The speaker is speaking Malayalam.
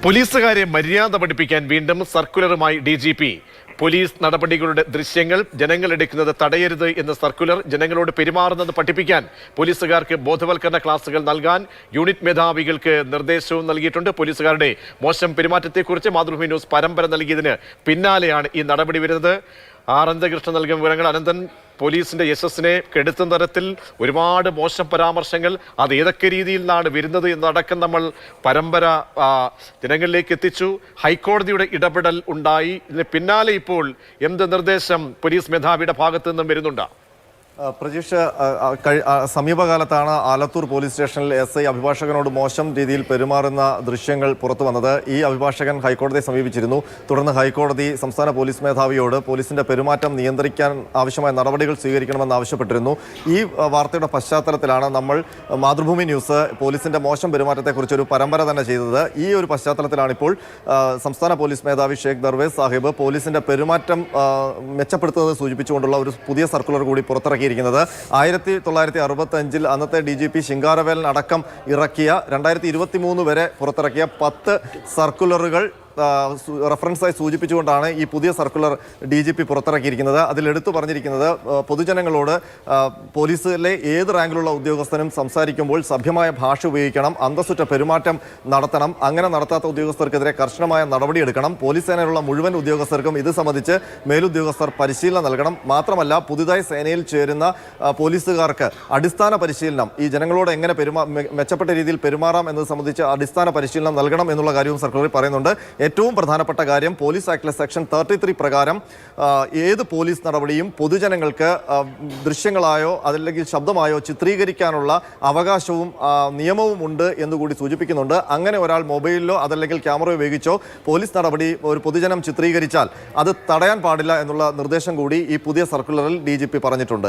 പോലീസുകാരെ മര്യാദ പഠിപ്പിക്കാൻ വീണ്ടും സർക്കുലറുമായി DGP. പോലീസ് നടപടികളുടെ ദൃശ്യങ്ങൾ ജനങ്ങൾ എടുക്കുന്നത് തടയരുത് എന്ന സർക്കുലർ ജനങ്ങളോട് പെരുമാറുന്നത് പഠിപ്പിക്കാൻ പോലീസുകാർക്ക് ബോധവൽക്കരണ ക്ലാസുകൾ നൽകാൻ യൂണിറ്റ് മേധാവികൾക്ക് നിർദ്ദേശവും നൽകിയിട്ടുണ്ട്. പോലീസുകാരുടെ മോശം പെരുമാറ്റത്തെക്കുറിച്ച് മാതൃഭൂമി ന്യൂസ് പരമ്പര നൽകിയതിന് പിന്നാലെയാണ് ഈ നടപടി വരുന്നത്. അനന്തകൃഷ്ണൻ നൽകിയ വിവരങ്ങൾ. അനന്തൻ, പോലീസിന്റെ യശസ്സിനെ കെടുത്തുന്ന തരത്തിൽ ഒരുപാട് മോശം പരാമർശങ്ങൾ, അത് ഏതൊക്കെ രീതിയിൽ നിന്നാണ് വരുന്നത് എന്നടക്കം നമ്മൾ പരമ്പര ജനങ്ങളിലേക്ക് എത്തിച്ചു. ഹൈക്കോടതിയുടെ ഇടപെടൽ ഉണ്ടായി. ഇതിന് പിന്നാലെ ഇപ്പോൾ എന്ത് നിർദ്ദേശം പോലീസ് മേധാവിയുടെ ഭാഗത്തു നിന്നും വരുന്നുണ്ട്? പ്രജീഷ്, സമീപകാലത്താണ് ആലത്തൂർ പോലീസ് സ്റ്റേഷനിൽ SI അഭിഭാഷകനോട് മോശം രീതിയിൽ പെരുമാറുന്ന ദൃശ്യങ്ങൾ പുറത്തു വന്നത്. ഈ അഭിഭാഷകൻ ഹൈക്കോടതിയെ സമീപിച്ചിരുന്നു. തുടർന്ന് ഹൈക്കോടതി സംസ്ഥാന പോലീസ് മേധാവിയോട് പോലീസിന്റെ പെരുമാറ്റം നിയന്ത്രിക്കാൻ ആവശ്യമായ നടപടികൾ സ്വീകരിക്കണമെന്ന് ആവശ്യപ്പെട്ടിരുന്നു. ഈ വാർത്തയുടെ പശ്ചാത്തലത്തിലാണ് നമ്മൾ മാതൃഭൂമി ന്യൂസ് പോലീസിന്റെ മോശം പെരുമാറ്റത്തെക്കുറിച്ച് ഒരു പരമ്പര തന്നെ ചെയ്തത്. ഈ ഒരു പശ്ചാത്തലത്തിലാണ് ഇപ്പോൾ സംസ്ഥാന പോലീസ് മേധാവി ഷേഖ് ദർവേസ് സാഹിബ് പോലീസിന്റെ പെരുമാറ്റം മെച്ചപ്പെടുത്തുന്നത് സൂചിപ്പിച്ചുകൊണ്ടുള്ള ഒരു പുതിയ സർക്കുലർ കൂടി പുറത്തിറക്കി. 1965 അന്നത്തെ DGP ശിങ്കാരവേലൻ അടക്കം ഇറക്കിയ 2023 വരെ പുറത്തിറക്കിയ 10 സർക്കുലറുകൾ റഫറൻസായി സൂചിപ്പിച്ചുകൊണ്ടാണ് ഈ പുതിയ സർക്കുലർ DGP പുറത്തിറക്കിയിരിക്കുന്നത്. അതിൽ എടുത്തു പറഞ്ഞിരിക്കുന്നത് പൊതുജനങ്ങളോട് പോലീസിലെ ഏത് റാങ്കിലുള്ള ഉദ്യോഗസ്ഥനും സംസാരിക്കുമ്പോൾ സഭ്യമായ ഭാഷ ഉപയോഗിക്കണം, അന്തസ്സുറ്റ പെരുമാറ്റം നടത്തണം, അങ്ങനെ നടത്താത്ത ഉദ്യോഗസ്ഥർക്കെതിരെ കർശനമായ നടപടിയെടുക്കണം. പോലീസ് സേനയിലുള്ള മുഴുവൻ ഉദ്യോഗസ്ഥർക്കും ഇത് സംബന്ധിച്ച് മേലുദ്യോഗസ്ഥർ പരിശീലനം നൽകണം. മാത്രമല്ല, പുതുതായി സേനയിൽ ചേരുന്ന പോലീസുകാർക്ക് അടിസ്ഥാന പരിശീലനം, ഈ ജനങ്ങളോട് എങ്ങനെ മെച്ചപ്പെട്ട രീതിയിൽ പെരുമാറാം എന്നത് സംബന്ധിച്ച് അടിസ്ഥാന പരിശീലനം നൽകണം എന്നുള്ള കാര്യവും സർക്കുലറിൽ പറയുന്നുണ്ട്. ഏറ്റവും പ്രധാനപ്പെട്ട കാര്യം, പോലീസ് ആക്ടിലെ സെക്ഷൻ 33 പ്രകാരം ഏത് പോലീസ് നടപടിയും പൊതുജനങ്ങൾക്ക് ദൃശ്യങ്ങളായോ അതല്ലെങ്കിൽ ശബ്ദമായോ ചിത്രീകരിക്കാനുള്ള അവകാശവും നിയമവും ഉണ്ട് എന്നുകൂടി സൂചിപ്പിക്കുന്നുണ്ട്. അങ്ങനെ ഒരാൾ മൊബൈലിലോ അതല്ലെങ്കിൽ ക്യാമറ ഉപയോഗിച്ചോ പോലീസ് നടപടി ഒരു പൊതുജനം ചിത്രീകരിച്ചാൽ അത് തടയാൻ പാടില്ല എന്നുള്ള നിർദ്ദേശം കൂടി ഈ പുതിയ സർക്കുലറിൽ DGP പറഞ്ഞിട്ടുണ്ട്.